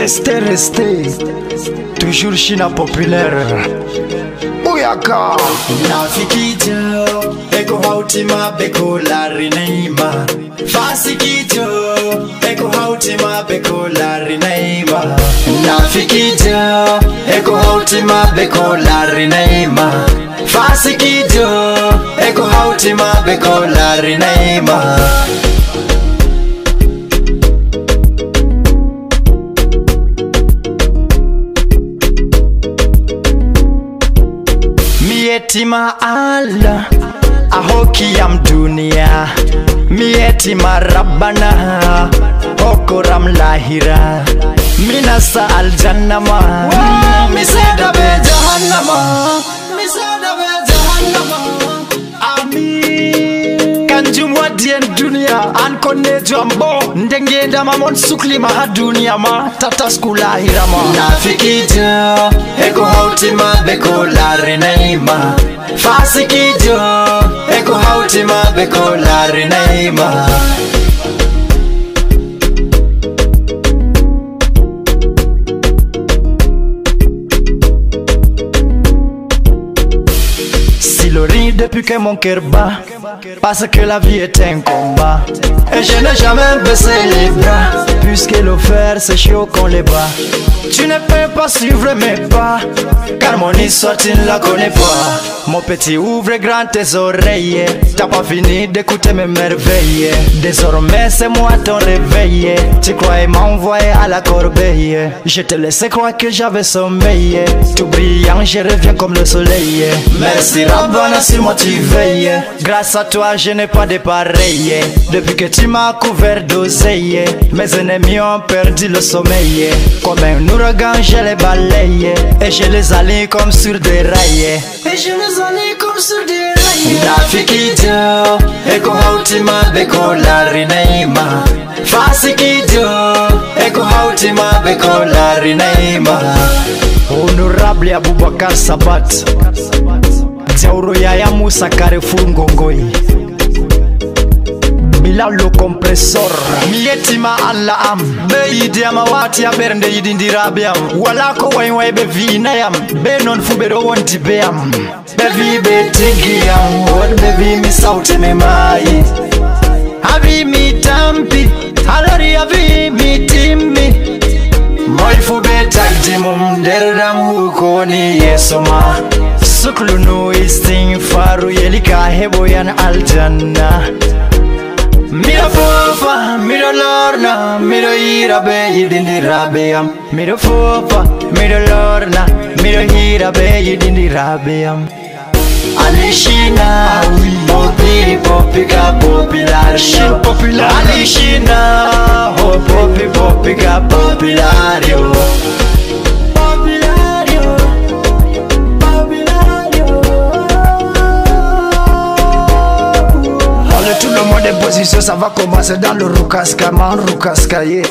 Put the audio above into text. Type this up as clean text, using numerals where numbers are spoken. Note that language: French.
Resté, toujours China populaire. Bouyaka Nafikijo, eko hautima beko larinema. Fasikijo, eko hautima beko larinema. Nafikijo, eko hautima beko larinema. Fasikijo, eko hautima beko larinema. Mietima Allah ahoki yam dunia, mietima Rabbana hokoram lahira, minasa aljannama miseda be jahannama, miseda be jahannama. Amin kanjum wadien dunia an konne jombo ndengenda mamon suklima ha dunia ma tatasku lahira ma. Nafikijo, eko hautima beko larinema. Fasikijo, eko hautima beko larinema. Si le rit depuis que mon cœur bat, parce que la vie est un combat, et je n'ai jamais baissé les bras, puisque l'offert c'est chaud qu'on les bat. Tu ne peux pas suivre mes pas, car mon histoire tu ne la connais pas. Mon petit, ouvre grand tes oreilles, t'as pas fini d'écouter mes merveilles. Désormais c'est moi ton réveil, tu croyais m'envoyer à la corbeille. Je te laissais croire que j'avais sommeil, tout brillant je reviens comme le soleil. Merci Rabbana sur moi tu veilles, grâce à toi je n'ai pas de pareil. Depuis que tu m'as couvert d'oseille, mes ennemis ont perdu le sommeil. Comme un ouragan je les balaye, et je les aligne comme sur des rails. Et je les aligne comme sur des rails. Nafikijo, eko hautima beko larinema. Fasikijo, eko hautima beko larinema. Honorable Aboubakar Sabat, Diauro Yaya Moussa Carrefour Ngongoi, Bilal le compressor, Mietima Allah am, be yidi amawati ya bernde yidi rabiam, walako wainwa be vina yam, be non fubero wonti be am, be vi be tigi yam, wad be vi mi sauti me mai, havi mi tampi, halari havi mi timmi, moi fube tagdi mum derdam hukoni yesoma, suklu no isting faru yelika hebo yan aljanna. Miro fofa, miro lorna, miro irabe yidindi rabeam. Miro fofa, miro lorna, miro irabe yidindi rabeam. Alishina, popi popi ka popular, Shin popular. Alishina, ho popi popi ka populario. Populario, populario. Allez, tout le monde est position, ça va commencer dans le Rukaska, man Rukaska, yeah.